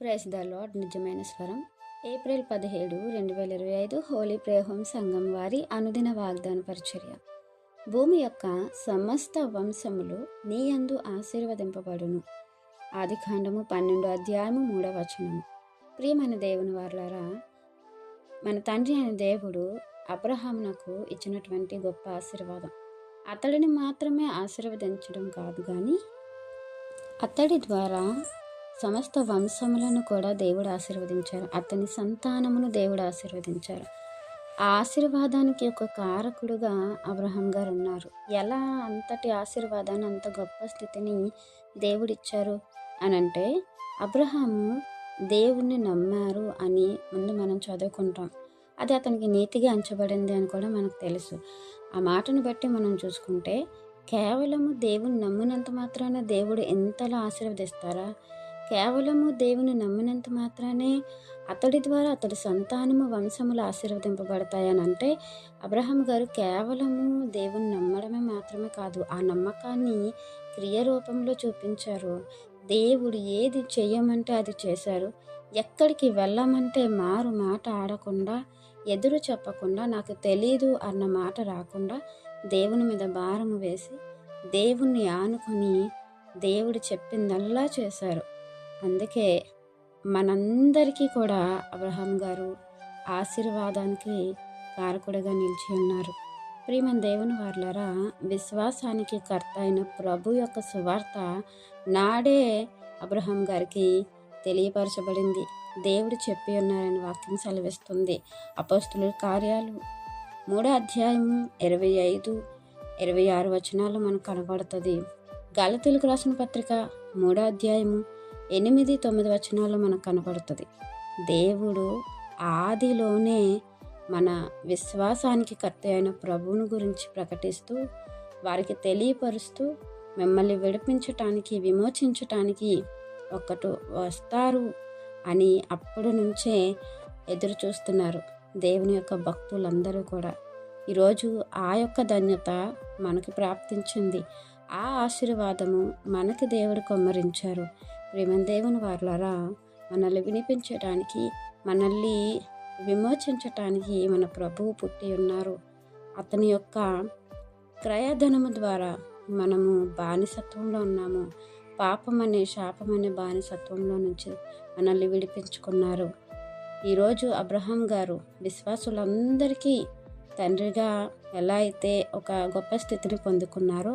Praise the lord. నిజమైన స్వరం. April 17, 2025 Holi prayer home సంఘం వారి అనుదిన వాగ్దాన పరిచర్య. భూమి యొక్క సమస్త వంశములు నీ యందు ఆశీర్వదింపబడును. ఆదికాండము 12 అధ్యాయము 3వ వచనము. ప్రియమైన దేవుని వారలారా, మన తండ్రి అయిన దేవుడు అబ్రహామునకు ఇచ్చినటువంటి గొప్ప ఆశీర్వాదం అతడిని మాత్రమే ఆశీర్వదించడం కాదు, కానీ అతడి ద్వారా సమస్త వంశములను కూడా దేవుడు ఆశీర్వదించారు. అతని సంతానమును దేవుడు ఆశీర్వదించారు. ఆ ఆశీర్వాదానికి ఒక కారకుడుగా అబ్రహాం గారు ఉన్నారు. ఎలా అంతటి ఆశీర్వాదాన్ని, అంత గొప్ప స్థితిని దేవుడిచ్చారు అనంటే, అబ్రహాము దేవుణ్ణి నమ్మారు అని ముందు మనం చదువుకుంటాం. అది అతనికి నీతిగా ఎంచబడింది అని కూడా మనకు తెలుసు. ఆ మాటను బట్టి మనం చూసుకుంటే, కేవలము దేవుని నమ్మినంత మాత్రాన దేవుడు ఎంతలా ఆశీర్వదిస్తారా? కేవలము దేవుని నమ్మినంత మాత్రానే అతడి ద్వారా అతడి సంతానము వంశములు ఆశీర్వదింపబడతాయని అంటే, అబ్రహాం గారు కేవలము దేవుని నమ్మడమే మాత్రమే కాదు, ఆ నమ్మకాన్ని క్రియ రూపంలో చూపించారు. దేవుడు ఏది చెయ్యమంటే అది చేశారు. ఎక్కడికి వెళ్ళమంటే మారు మాట ఆడకుండా, ఎదురు చెప్పకుండా, నాకు తెలీదు అన్న మాట రాకుండా దేవుని మీద భారము వేసి దేవుణ్ణి ఆనుకొని దేవుడు చెప్పిందల్లా చేశారు. అందుకే మనందరికీ కూడా అబ్రహాం గారు ఆశీర్వాదానికి కారకుడిగా నిలిచి ఉన్నారు. ప్రియమైన దేవుని వారలారా, విశ్వాసానికి కర్త అయిన ప్రభు యొక్క సువార్త నాడే అబ్రహాం గారికి తెలియపరచబడింది. దేవుడు చెప్పి ఉన్నారని వాక్యం సెలవిస్తుంది. అపోస్తుల కార్యాలు 3వ అధ్యాయము 25, 26 వచనాలు మనకు కనబడుతుంది. గలతీయులకు రాసిన పత్రిక 3వ అధ్యాయము 8, 9 వచనాలు మనకు కనబడుతుంది. దేవుడు ఆదిలోనే మన విశ్వాసానికి కర్త అయిన ప్రభువుని గురించి ప్రకటిస్తూ, వారికి తెలియపరుస్తూ, మిమ్మల్ని విడిపించటానికి, విమోచించటానికి ఒకటి వస్తారు అని అప్పటి నుంచే ఎదురు చూస్తున్నారు దేవుని యొక్క భక్తులందరూ కూడా. ఈరోజు ఆ యొక్క ధన్యత మనకి ప్రాప్తించింది. ఆ ఆశీర్వాదము మనకి దేవుడు కొమ్మరించారు. ప్రియమైన దేవుని వారలారా, మనల్ని వినిపించటానికి, మనల్ని విమోచించటానికి మన ప్రభువు పుట్టి ఉన్నారు. అతని యొక్క క్రయధనము ద్వారా మనము బానిసత్వంలో ఉన్నాము. పాపమనే, శాపమనే బానిసత్వంలో నుంచి మనల్ని విడిపించుకున్నారు. ఈరోజు అబ్రహాం గారు విశ్వాసులందరికీ తండ్రిగా ఎలా అయితే ఒక గొప్ప స్థితిని పొందుకున్నారో,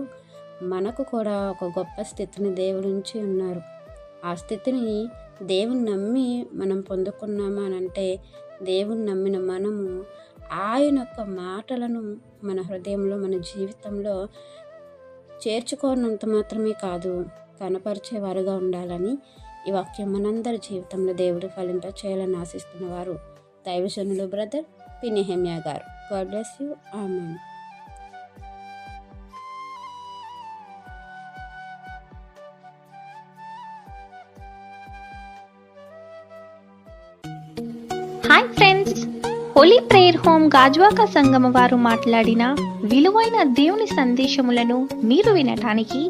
మనకు కూడా ఒక గొప్ప స్థితిని దేవుడి నుంచి ఉన్నారు. ఆ స్థితిని దేవుని నమ్మి మనం పొందుకున్నామా అని అంటే, దేవుని నమ్మిన మనము ఆయన యొక్క మాటలను మన హృదయంలో, మన జీవితంలో చేర్చుకోనంత మాత్రమే కాదు, కనపరిచేవారుగా ఉండాలని ఈ వాక్యం మనందరి జీవితంలో దేవుడు ఫలింప చేయాలని ఆశిస్తున్నవారు దైవజనులు బ్రదర్ పి. నెహెమ్యా గారు. God bless you. Amen. Hi friends, holy prayer home Gajuwaka సంగమ వారు మాట్లాడిన విలువైన దేవుని సందేశములను మీరు వినటానికి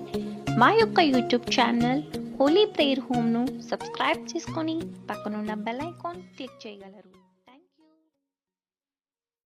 మా యొక్క యూట్యూబ్ ఛానల్ హోలీ ప్రేయర్ హోమ్ను సబ్స్క్రైబ్ చేసుకొని పక్కనున్న బెల్ ఐకాన్ క్లిక్ చేయగలరు.